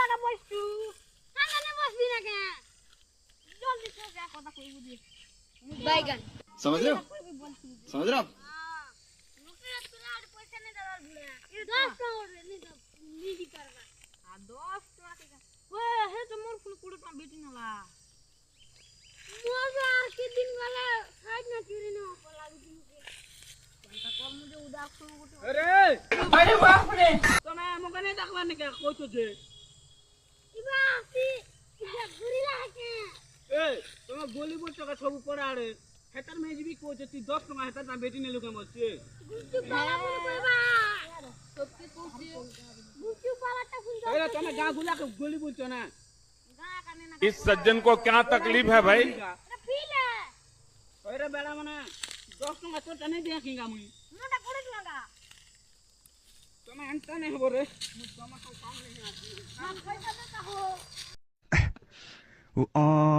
লাগা বসছু কানে বসবি না কে জলদি চল যা কথা কই বুঝি বাইগান समझ रहे हो समझ रहे हो आप নুকে তোরা আর পয়সা নে দেওয়ার ভুলে 10 টাকা ওরে নিদি করবা আর 10 টাকা ও হে তো মোর ফুল 20 টাকা বেটি নালা মজা আর কি দিন গলা সাইড না চুরি না পলা দিনকে কোনটা কল মুজে উদা শুরু করতে আরে বাপ রে তুমি আমাকে নেই দেখবা নাকি কইছো যে ইবা আসি ইবা ঘুরি লাগে এই তোমার গলি বলছো কা সব পড়া আরে হেতার মেজবি কইছো তুই 10 টাকা হেতার না বেটি নে লোকে বলছে গুচু পালা বলবা সত্যি কইছি গুচু পালাটা ফুল এই তুমি গা গুলাকে গলি বলছো না গা কানে না इस सज्जन को क्या तकलीफ है भाई পিলে ওরে বেড়া মানে 10 টাকা তোরটা নেই দিয়া কিঙ্গা মুই মোটা করে লাগা তুমি এন্টা নেই হবো রে তোমার সব কাম নেই না পয়সা দে তাহো Oh